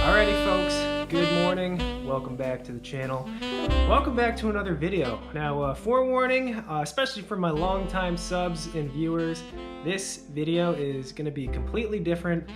Alrighty folks, good morning, welcome back to the channel. Welcome back to another video. Now forewarning, especially for my longtime subs and viewers, this video is going to be completely different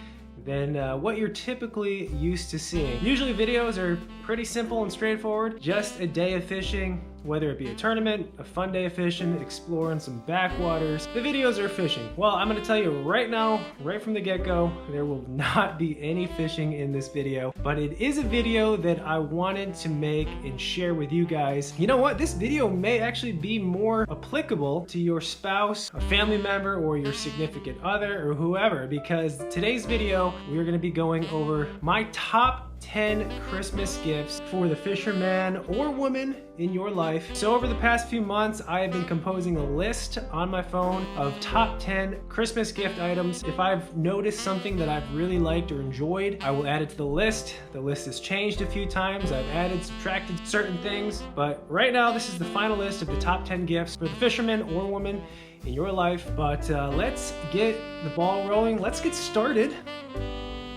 than what you're typically used to seeing. Usually videos are pretty simple and straightforward, just a day of fishing, whether it be a tournament, a fun day of fishing, exploring some backwaters. The videos are fishing. Well, I'm gonna tell you right now, right from the get-go, there will not be any fishing in this video, but it is a video that I wanted to make and share with you guys. You know what? This video may actually be more applicable to your spouse, a family member, or your significant other, or whoever, because today's video, we are gonna be going over my top 10 Christmas gifts for the fisherman or woman in your life. So over the past few months, I have been composing a list on my phone of top 10 Christmas gift items. If I've noticed something that I've really liked or enjoyed, I will add it to the list. The list has changed a few times. I've added, subtracted certain things, but right now this is the final list of the top 10 gifts for the fisherman or woman in your life. But let's get the ball rolling. Let's get started.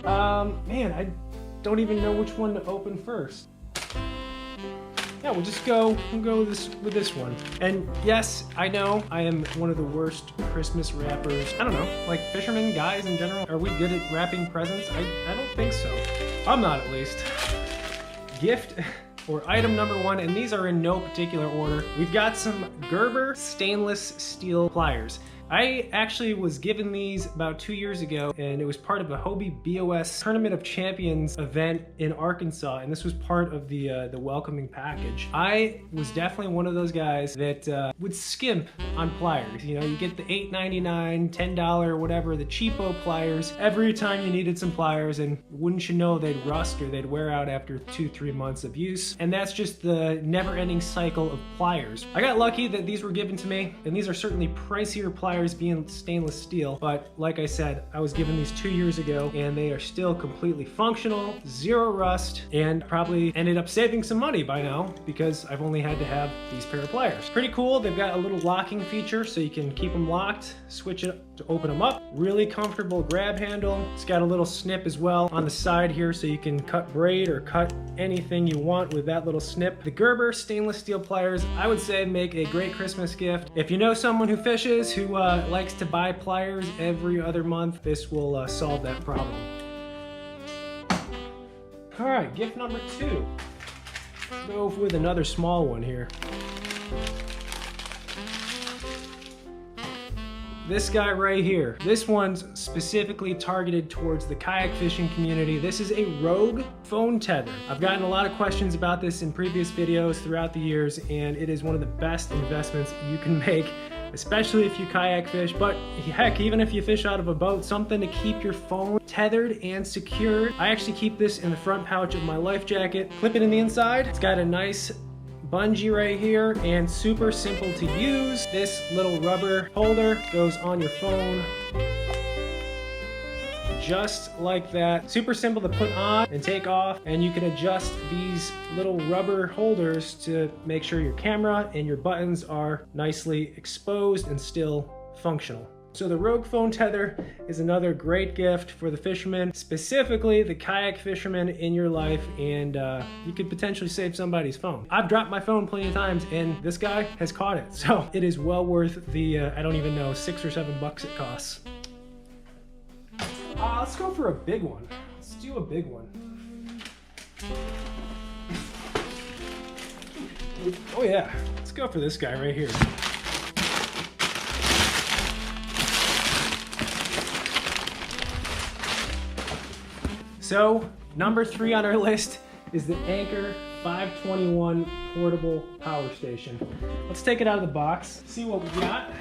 Man, I don't even know which one to open first. Yeah, we'll go with this one. And yes, I know I am one of the worst Christmas wrappers. I don't know, like fishermen, guys in general. Are we good at wrapping presents? I don't think so. I'm not, at least. Gift or item number one, and these are in no particular order. We've got some Gerber stainless steel pliers. I actually was given these about 2 years ago, and it was part of a Hobie BOS Tournament of Champions event in Arkansas, and this was part of the welcoming package. I was definitely one of those guys that would skimp on pliers. You know, you get the $8.99, $10, whatever, the cheapo pliers every time you needed some pliers, and wouldn't you know, they'd rust or they'd wear out after 2-3 months of use, and that's just the never-ending cycle of pliers. I got lucky that these were given to me, and these are certainly pricier pliers being stainless steel, but like I said, I was given these 2 years ago and they are still completely functional, zero rust, and probably ended up saving some money by now because I've only had to have these pair of pliers. Pretty cool. They've got a little locking feature so you can keep them locked, switch it to open them up. Really comfortable grab handle. It's got a little snip as well on the side here so you can cut braid or cut anything you want with that little snip. The Gerber stainless steel pliers, I would say, make a great Christmas gift. If you know someone who fishes, who likes to buy pliers every other month, this will solve that problem. All right, gift number two. Let's go with another small one here. This guy right here. This one's specifically targeted towards the kayak fishing community. This is a Rogue phone tether. I've gotten a lot of questions about this in previous videos throughout the years, and it is one of the best investments you can make, especially if you kayak fish, but heck, even if you fish out of a boat, something to keep your phone tethered and secured. I actually keep this in the front pouch of my life jacket, clip it in the inside. It's got a nice bungee right here and super simple to use. This little rubber holder goes on your phone just like that. Super simple to put on and take off, and you can adjust these little rubber holders to make sure your camera and your buttons are nicely exposed and still functional. So the Rogue phone tether is another great gift for the fisherman, specifically the kayak fisherman in your life, and you could potentially save somebody's phone. I've dropped my phone plenty of times, and this guy has caught it, so it is well worth the, I don't even know, $6 or $7 it costs. Let's go for a big one. Let's do a big one. Oh yeah, let's go for this guy right here. So, number 3 on our list is the Anker 521 portable power station. Let's take it out of the box, see what we got.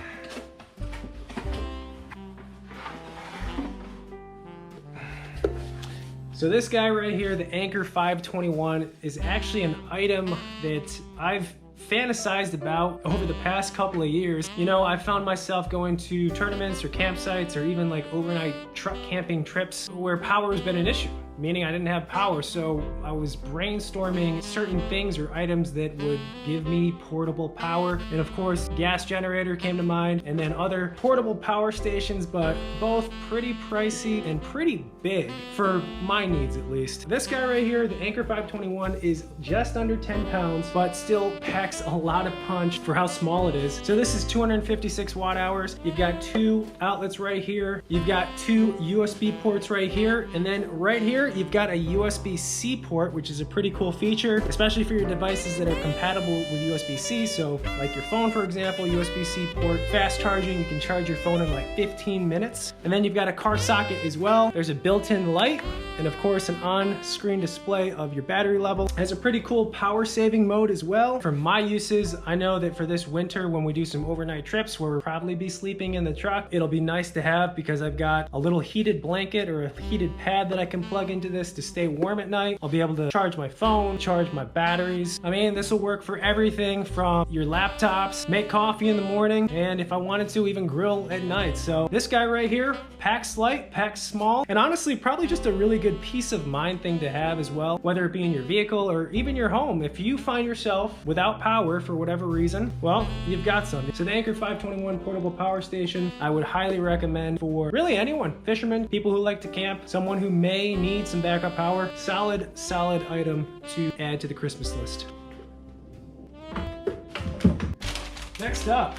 So this guy right here, the Anker 521, is actually an item that I've fantasized about over the past couple of years. You know, I found myself going to tournaments or campsites or even like overnight truck camping trips where power has been an issue. meaning I didn't have power. So I was brainstorming certain things or items that would give me portable power. And of course, gas generator came to mind, and then other portable power stations, but both pretty pricey and pretty big for my needs at least. This guy right here, the Anker 521, is just under 10 pounds, but still packs a lot of punch for how small it is. So this is 256 watt hours. You've got 2 outlets right here. You've got 2 USB ports right here. And then right here, you've got a USB-C port, which is a pretty cool feature, especially for your devices that are compatible with USB-C. So like your phone, for example, USB-C port, fast charging, you can charge your phone in like 15 minutes. And then you've got a car socket as well. There's a built-in light, and of course an on-screen display of your battery level. It has a pretty cool power saving mode as well. For my uses, I know that for this winter, when we do some overnight trips where we'll probably be sleeping in the truck, it'll be nice to have because I've got a little heated blanket or a heated pad that I can plug into this to stay warm at night. I'll be able to charge my phone, charge my batteries. I mean, this will work for everything from your laptops, make coffee in the morning, and if I wanted to, even grill at night. So this guy right here, packs light, packs small, and honestly, probably just a really good peace of mind thing to have as well, whether it be in your vehicle or even your home. If you find yourself without power for whatever reason, well, you've got something. So the Anker 521 portable power station, I would highly recommend for really anyone, fishermen, people who like to camp, someone who may need some backup power. Solid item to add to the Christmas list. Next up,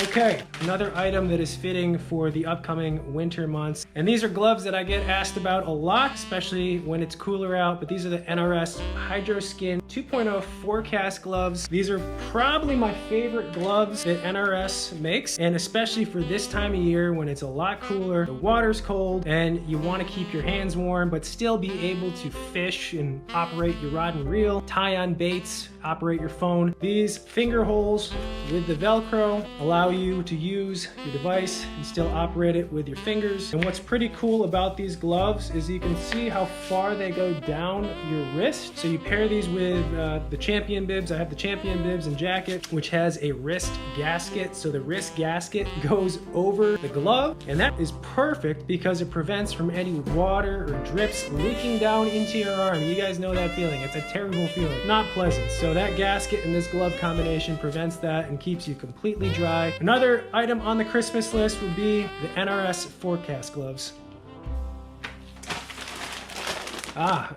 okay, another item that is fitting for the upcoming winter months. And these are gloves that I get asked about a lot, especially when it's cooler out, but these are the NRS Hydro Skin 2.0 forecast gloves. These are probably my favorite gloves that NRS makes, and especially for this time of year when it's a lot cooler, the water's cold, and you want to keep your hands warm, but still be able to fish and operate your rod and reel, tie on baits, operate your phone. These finger holes with the Velcro allow you to use your device and still operate it with your fingers. And what's pretty cool about these gloves is you can see how far they go down your wrist. So you pair these with the Champion bibs. I have the Champion bibs and jacket, which has a wrist gasket. So the wrist gasket goes over the glove, and that is perfect because it prevents from any water or drips leaking down into your arm. You guys know that feeling. It's a terrible feeling, not pleasant. So that gasket and this glove combination prevents that and keeps you completely dry. Another item on the Christmas list would be the NRS forecast gloves.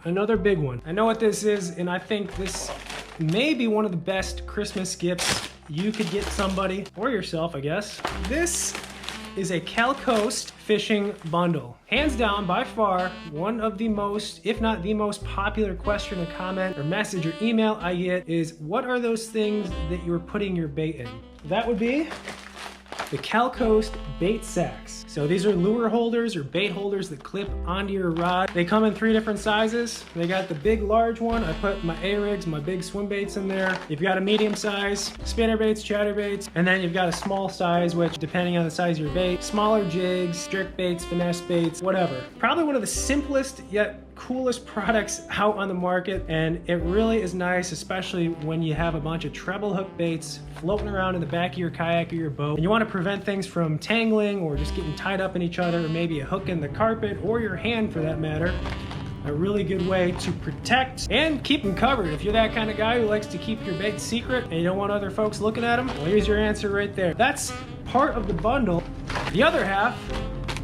Another big one. I know what this is, and I think this may be one of the best Christmas gifts you could get somebody, or yourself, I guess. This is a CalCoast fishing bundle. Hands down, by far, one of the most, if not the most popular question or comment or message or email I get is, what are those things that you're putting your bait in? That would be the CalCoast bait sacks. So these are lure holders or bait holders that clip onto your rod. They come in 3 different sizes. They got the big, large one. I put my A-rigs, my big swim baits in there. You've got a medium size, spinner baits, chatter baits, and then you've got a small size, which depending on the size of your bait, smaller jigs, jerk baits, finesse baits, whatever. Probably one of the simplest yet coolest products out on the market, and it really is nice, especially when you have a bunch of treble hook baits floating around in the back of your kayak or your boat, and you want to prevent things from tangling or just getting tied up in each other, or maybe a hook in the carpet or your hand for that matter. A really good way to protect and keep them covered. If you're that kind of guy who likes to keep your baits secret and you don't want other folks looking at them, well, here's your answer right there. That's part of the bundle. The other half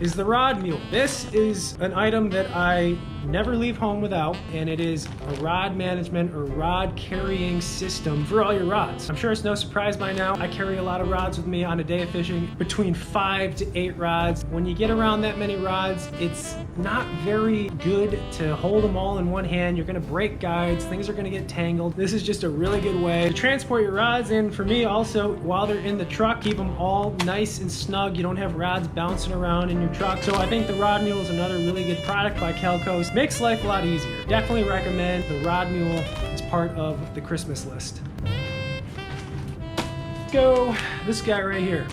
is the rod mule. This is an item that I never leave home without, and it is a rod management or rod carrying system for all your rods. I'm sure it's no surprise by now, I carry a lot of rods with me on a day of fishing, between 5 to 8 rods. When you get around that many rods, it's not very good to hold them all in one hand. You're gonna break guides, things are gonna get tangled. This is just a really good way to transport your rods, and for me also, while they're in the truck, keep them all nice and snug. You don't have rods bouncing around in your truck. So I think the Rod Mule is another really good product by CalCoast. Makes life a lot easier. Definitely recommend the Rod Mule as part of the Christmas list. Let's go this guy right here.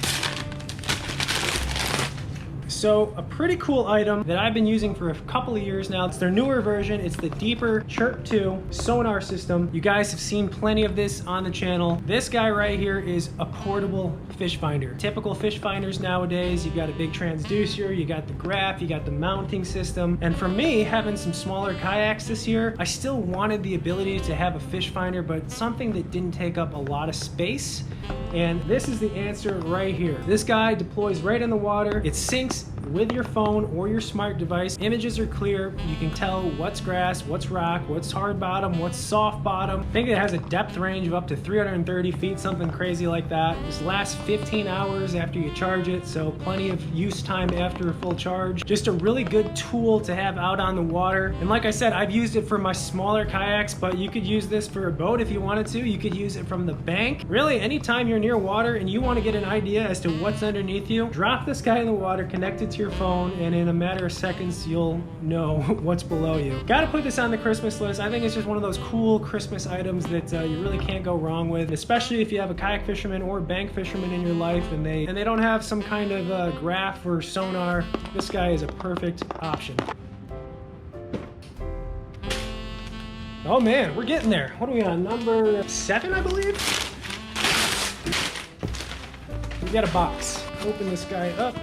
So a pretty cool item that I've been using for a couple of years now. It's their newer version. It's the Deeperchert II sonar system. You guys have seen plenty of this on the channel. This guy right here is a portable fish finder. Typical fish finders nowadays, you've got a big transducer, you got the graph, you got the mounting system. And for me, having some smaller kayaks this year, I still wanted the ability to have a fish finder, but something that didn't take up a lot of space. And this is the answer right here. This guy deploys right in the water. It syncs with your phone or your smart device. Images are clear. You can tell what's grass, what's rock, what's hard bottom, what's soft bottom. I think it has a depth range of up to 330 feet, something crazy like that. This lasts 15 hours after you charge it, so plenty of use time after a full charge. Just a really good tool to have out on the water. And like I said, I've used it for my smaller kayaks, but you could use this for a boat if you wanted to. You could use it from the bank. Really, anytime you're near water and you want to get an idea as to what's underneath you, drop this guy in the water, connect it to your phone, and in a matter of seconds you'll know what's below you. Gotta put this on the Christmas list. I think it's just one of those cool Christmas items that you really can't go wrong with, especially if you have a kayak fisherman or bank fisherman in your life and they don't have some kind of graph or sonar. This guy is a perfect option. Oh man, we're getting there. What are we on? Number 7, I believe? We got a box. Open this guy up.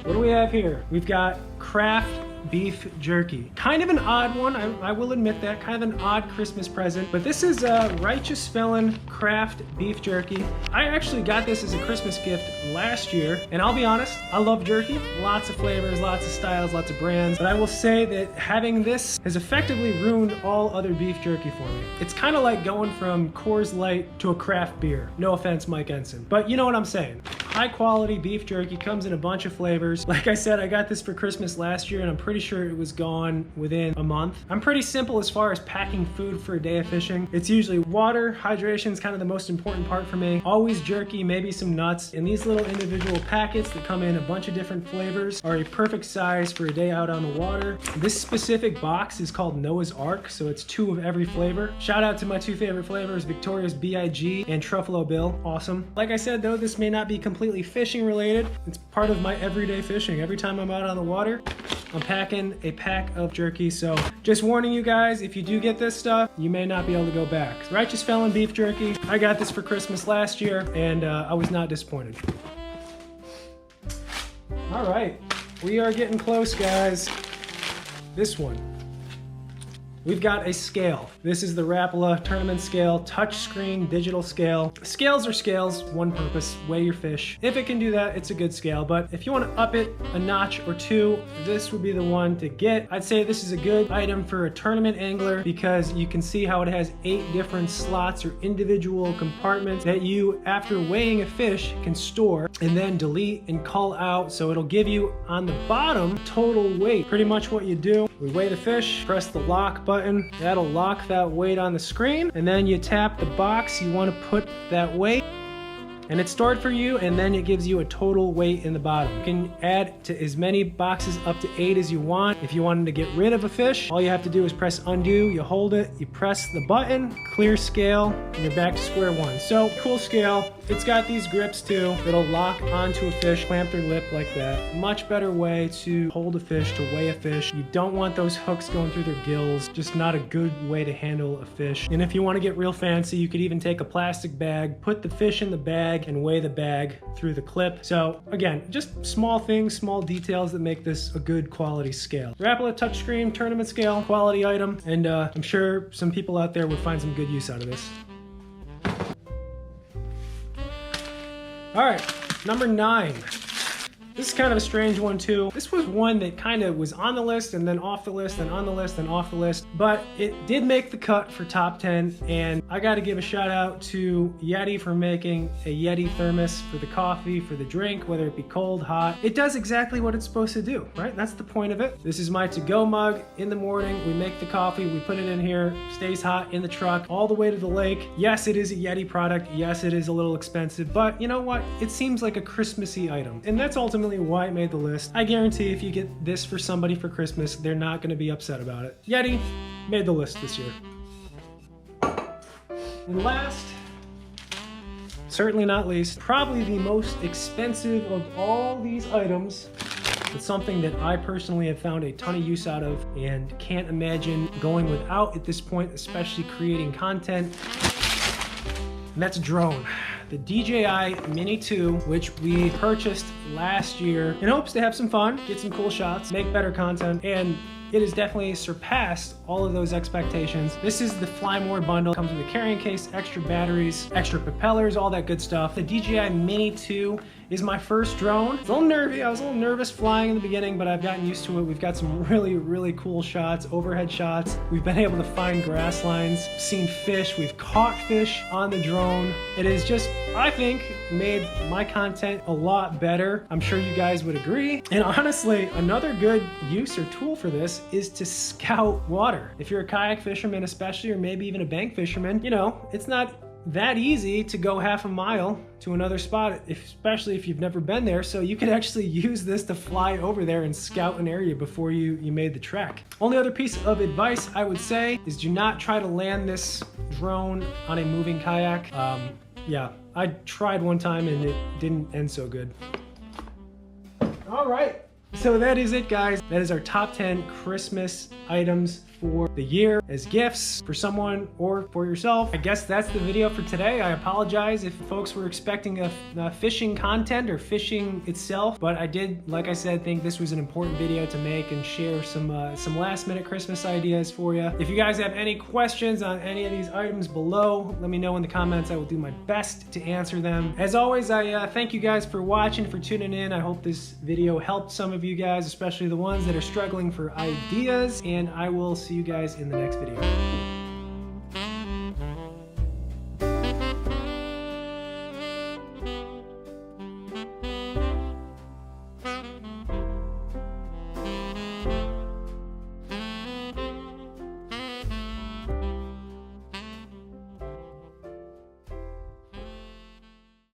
What do we have here? We've got Kraft beef jerky. Kind of an odd one, I will admit that, kind of an odd Christmas present, but this is Righteous Felon Kraft beef jerky. I actually got this as a Christmas gift last year, and I'll be honest, I love jerky. Lots of flavors, lots of styles, lots of brands, but I will say that having this has effectively ruined all other beef jerky for me. It's kind of like going from Coors Light to a craft beer. No offense, Mike Ensign, but you know what I'm saying. High quality beef jerky, comes in a bunch of flavors. Like I said, I got this for Christmas last year and I'm pretty sure it was gone within a month. I'm pretty simple as far as packing food for a day of fishing. It's usually water. Hydration is kind of the most important part for me. Always jerky, maybe some nuts. And these little individual packets that come in a bunch of different flavors are a perfect size for a day out on the water. This specific box is called Noah's Ark, so it's 2 of every flavor. Shout out to my 2 favorite flavors, Victoria's B.I.G. and Truffalo Bill. Awesome. Like I said though, this may not be completely fishing related. It's part of my everyday fishing. Every time I'm out on the water, I'm packing a pack of jerky. So just warning you guys, if you do get this stuff, you may not be able to go back. Righteous Felon beef jerky. I got this for Christmas last year and I was not disappointed. All right, we are getting close, guys. This one. We've got a scale. This is the Rapala tournament scale, touchscreen digital scale. Scales are scales, one purpose, weigh your fish. If it can do that, it's a good scale, but if you want to up it a notch or 2, this would be the one to get. I'd say this is a good item for a tournament angler because you can see how it has 8 different slots or individual compartments that you, after weighing a fish, can store and then delete and cull out. So it'll give you on the bottom total weight. Pretty much what you do, we weigh the fish, press the lock button, that'll lock that weight on the screen, and then you tap the box you want to put that weight, and it's stored for you, and then it gives you a total weight in the bottom. You can add to as many boxes up to 8 as you want. If you wanted to get rid of a fish, all you have to do is press undo, you hold it, you press the button, clear scale, and you're back to square one. So cool scale. It's got these grips too that'll lock onto a fish, clamp their lip like that. Much better way to hold a fish, to weigh a fish. You don't want those hooks going through their gills. Just not a good way to handle a fish. And if you want to get real fancy, you could even take a plastic bag, put the fish in the bag, and weigh the bag through the clip. So again, just small things, small details that make this a good quality scale. Rapala touchscreen tournament scale, quality item, and I'm sure some people out there would find some good use out of this. All right, number 9. This is kind of a strange one too. This was one that kind of was on the list and then off the list and on the list and off the list, but it did make the cut for top 10, and I got to give a shout out to Yeti for making a Yeti Thermos for the coffee, for the drink, whether it be cold, hot. It does exactly what it's supposed to do, right? That's the point of it. This is my to-go mug. In the morning, we make the coffee, we put it in here, stays hot in the truck all the way to the lake. Yes, it is a Yeti product. Yes, it is a little expensive, but you know what? It seems like a Christmassy item, and that's ultimately why it made the list. I guarantee if you get this for somebody for Christmas, they're not going to be upset about it. Yeti made the list this year. And last, certainly not least, probably the most expensive of all these items. It's something that I personally have found a ton of use out of and can't imagine going without at this point, especially creating content. And that's a drone. The DJI Mini 2, which we purchased last year in hopes to have some fun, get some cool shots, make better content, and it has definitely surpassed all of those expectations. This is the Fly More bundle. Comes with a carrying case, extra batteries, extra propellers, all that good stuff. The DJI Mini 2 is my first drone. It's a little nervy. I was a little nervous flying in the beginning, but I've gotten used to it. We've got some really, really cool shots, overhead shots. We've been able to find grass lines, seen fish. We've caught fish on the drone. It has just, I think, made my content a lot better. I'm sure you guys would agree. And honestly, another good use or tool for this is to scout water. If you're a kayak fisherman especially, or maybe even a bank fisherman, you know, it's not that easy to go half a mile to another spot, especially if you've never been there. So you could actually use this to fly over there and scout an area before you made the trek. Only other piece of advice I would say is do not try to land this drone on a moving kayak. Yeah, I tried one time and it didn't end so good. All right. So that is it, guys. That is our top 10 Christmas items for the year as gifts for someone or for yourself. I guess that's the video for today. I apologize if folks were expecting a fishing content or fishing itself, but I did, like I said, think this was an important video to make and share some last minute Christmas ideas for you. If you guys have any questions on any of these items below, let me know in the comments. I will do my best to answer them. As always, I thank you guys for watching, for tuning in. I hope this video helped some of you guys, especially the ones that are struggling for ideas, and I will see you guys in the next video.